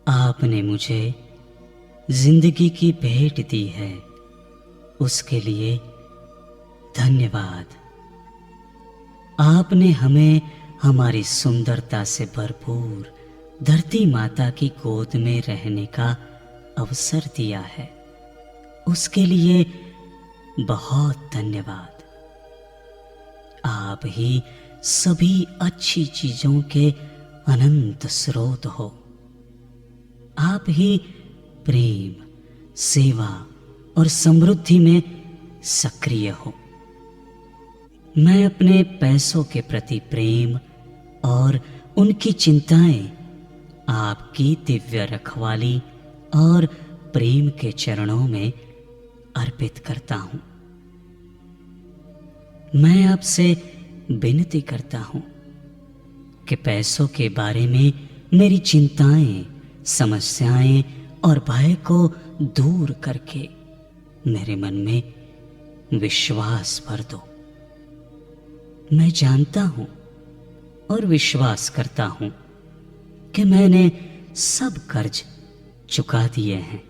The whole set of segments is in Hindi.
आपने मुझे जिंदगी की भेंट दी है, उसके लिए धन्यवाद। आपने हमें हमारी सुंदरता से भरपूर धरती माता की गोद में रहने का अवसर दिया है, उसके लिए बहुत धन्यवाद। आप ही सभी अच्छी चीजों के अनंत स्रोत हो। आप ही प्रेम, सेवा और समृद्धि में सक्रिय हो। मैं अपने पैसों के प्रति प्रेम और उनकी चिंताएं आपकी दिव्य रखवाली और प्रेम के चरणों में अर्पित करता हूं। मैं आपसे विनती करता हूं कि पैसों के बारे में मेरी चिंताएं, समस्याएं और भय को दूर करके मेरे मन में विश्वास भर दो। मैं जानता हूं और विश्वास करता हूं कि मैंने सब कर्ज चुका दिए हैं।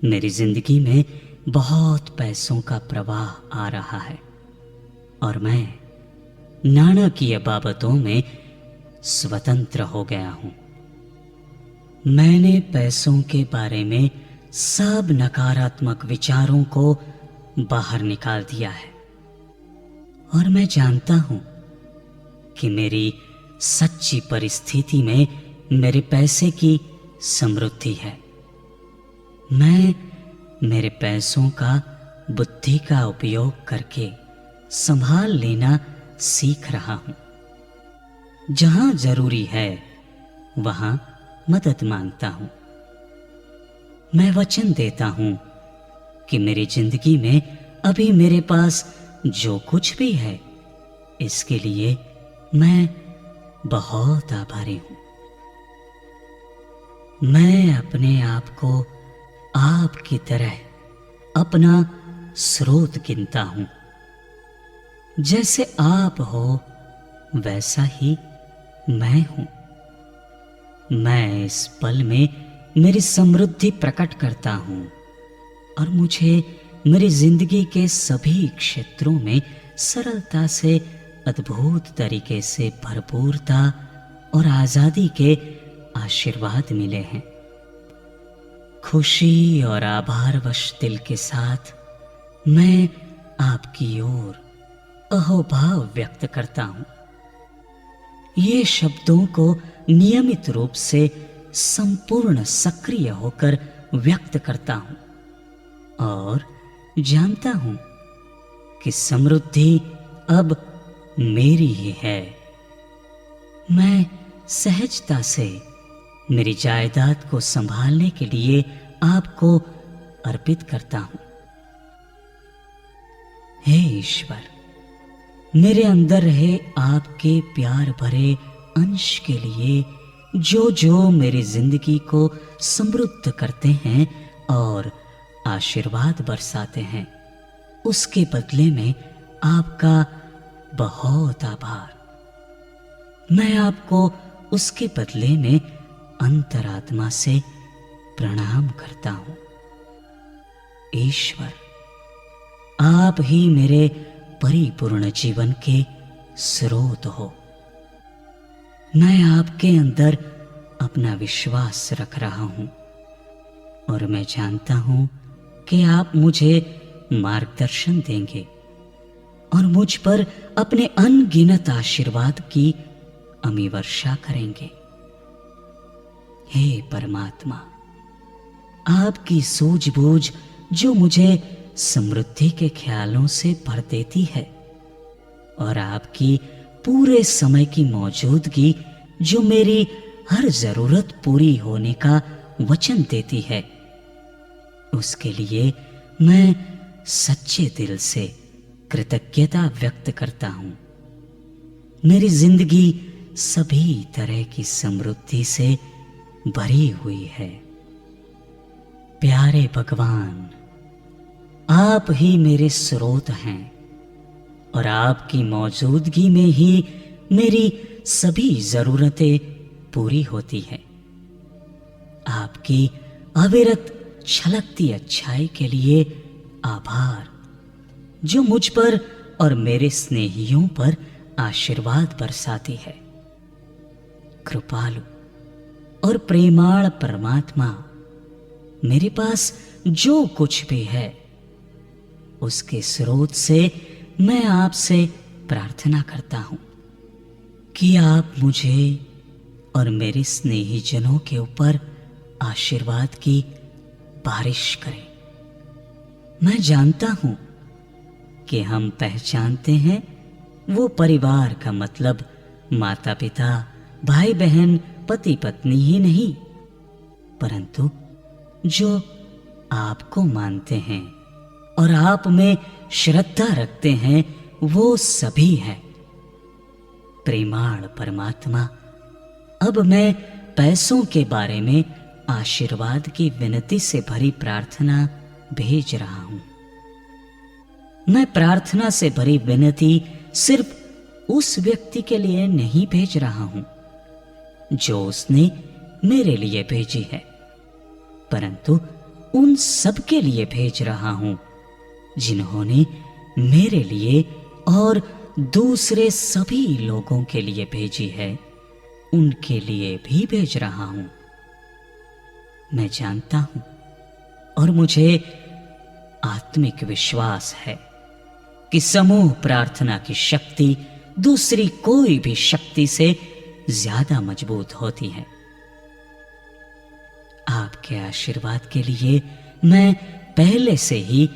मेरी जिंदगी में बहुत पैसों का प्रवाह आ रहा है और मैं नाणकीय बाबतों में स्वतंत्र हो गया हूं। मैंने पैसों के बारे में सब नकारात्मक विचारों को बाहर निकाल दिया है और मैं जानता हूं कि मेरी सच्ची परिस्थिति में मेरे पैसे की समृद्धि है। मैं मेरे पैसों का बुद्धि का उपयोग करके संभाल लेना सीख रहा हूं। जहां जरूरी है वहां मदद मांगता हूं। मैं वचन देता हूं कि मेरी जिंदगी में अभी मेरे पास जो कुछ भी है, इसके लिए मैं बहुत आभारी हूं। मैं अपने आप को आपकी तरह अपना स्रोत गिनता हूं। जैसे आप हो वैसा ही मैं हूं। मैं इस पल में मेरी समृद्धि प्रकट करता हूं और मुझे मेरी जिंदगी के सभी क्षेत्रों में सरलता से, अद्भुत तरीके से भरपूरता और आजादी के आशीर्वाद मिले हैं। खुशी और आभारवश दिल के साथ मैं आपकी ओर अहोभाव व्यक्त करता हूं। ये शब्दों को नियमित रूप से संपूर्ण सक्रिय होकर व्यक्त करता हूं और जानता हूं कि समृद्धि अब मेरी ही है। मैं सहजता से मेरी जायदाद को संभालने के लिए आपको अर्पित करता हूं। हे ईश्वर, मेरे अंदर रहे आपके प्यार भरे अंश के लिए जो जो मेरी जिंदगी को समृद्ध करते हैं और आशीर्वाद बरसाते हैं, उसके बदले में आपका बहुत आभार। मैं आपको उसके बदले में अंतरात्मा से प्रणाम करता हूं। ईश्वर, आप ही मेरे परिपूर्ण जीवन के स्रोत हो। मैं आपके अंदर अपना विश्वास रख रहा हूं और मैं जानता हूं कि आप मुझे मार्गदर्शन देंगे और मुझ पर अपने अनगिनत आशीर्वाद की अमी वर्षा करेंगे। हे परमात्मा, आपकी सूझबूझ जो मुझे समृद्धि के ख्यालों से भर देती है और आपकी पूरे समय की मौजूदगी जो मेरी हर जरूरत पूरी होने का वचन देती है, उसके लिए मैं सच्चे दिल से कृतज्ञता व्यक्त करता हूं। मेरी जिंदगी सभी तरह की समृद्धि से भरी हुई है। प्यारे भगवान, आप ही मेरे स्रोत हैं और आपकी मौजूदगी में ही मेरी सभी जरूरतें पूरी होती हैं। आपकी अविरत छलकती अच्छाई के लिए आभार, जो मुझ पर और मेरे स्नेहियों पर आशीर्वाद बरसाती है। कृपालु और प्रेमाळ परमात्मा, मेरे पास जो कुछ भी है उसके स्रोत से मैं आपसे प्रार्थना करता हूं कि आप मुझे और मेरे स्नेहीजनों के ऊपर आशीर्वाद की बारिश करें। मैं जानता हूं कि हम पहचानते हैं वो परिवार का मतलब माता पिता, भाई बहन, पति पत्नी ही नहीं, परंतु जो आपको मानते हैं और आप में श्रद्धा रखते हैं वो सभी हैं। प्रेमाळ परमात्मा, अब मैं पैसों के बारे में आशीर्वाद की विनती से भरी प्रार्थना भेज रहा हूं। मैं प्रार्थना से भरी विनती सिर्फ उस व्यक्ति के लिए नहीं भेज रहा हूं जो उसने मेरे लिए भेजी है, परंतु उन सब के लिए भेज रहा हूं जिन्होंने मेरे लिए और दूसरे सभी लोगों के लिए भेजी है, उनके लिए भी भेज रहा हूं। मैं जानता हूं और मुझे आत्मिक विश्वास है कि समूह प्रार्थना की शक्ति दूसरी कोई भी शक्ति से ज्यादा मजबूत होती है। आपके आशीर्वाद के लिए मैं पहले से ही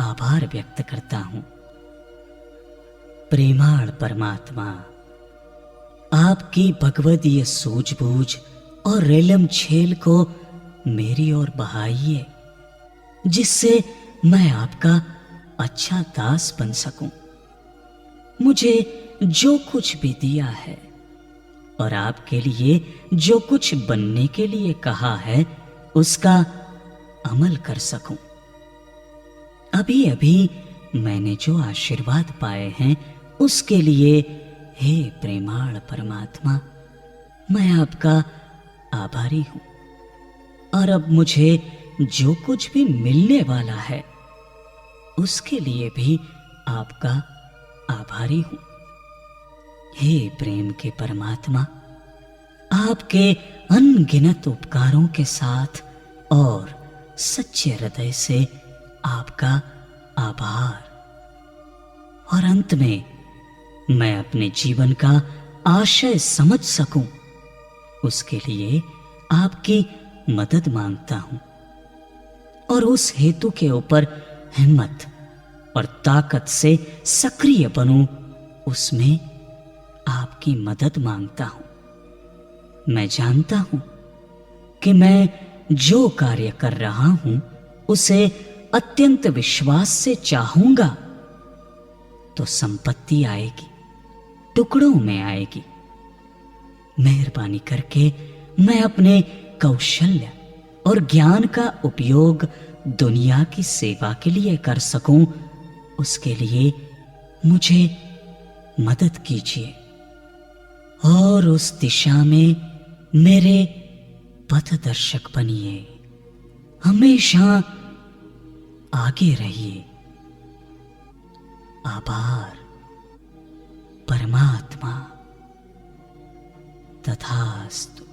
आभार व्यक्त करता हूं। प्रेमाळ परमात्मा, आपकी भगवदीय सूझबूझ और रेलम छेल को मेरी ओर बहाइए, जिससे मैं आपका अच्छा दास बन सकूं। मुझे जो कुछ भी दिया है और आपके लिए जो कुछ बनने के लिए कहा है उसका अमल कर सकूं। अभी अभी मैंने जो आशीर्वाद पाए हैं उसके लिए हे प्रेमाळ परमात्मा, मैं आपका आभारी हूं। और अब मुझे जो कुछ भी मिलने वाला है उसके लिए भी आपका आभारी हूं। हे प्रेम के परमात्मा, आपके अनगिनत उपकारों के साथ और सच्चे हृदय से आपका आभार। और अंत में मैं अपने जीवन का आशय समझ सकूं उसके लिए आपकी मदद मांगता हूं और उस हेतु के ऊपर हिम्मत और ताकत से सक्रिय बनूं, उसमें आपकी मदद मांगता हूं। मैं जानता हूं कि मैं जो कार्य कर रहा हूं उसे अत्यंत विश्वास से चाहूंगा तो संपत्ति आएगी, टुकड़ों में आएगी। मेहरबानी करके मैं अपने कौशल्य और ज्ञान का उपयोग दुनिया की सेवा के लिए कर सकूं, उसके लिए मुझे मदद कीजिए और उस दिशा में मेरे पथदर्शक बनिए। हमेशा आगे रहिए। आभार परमात्मा। तथास्तु।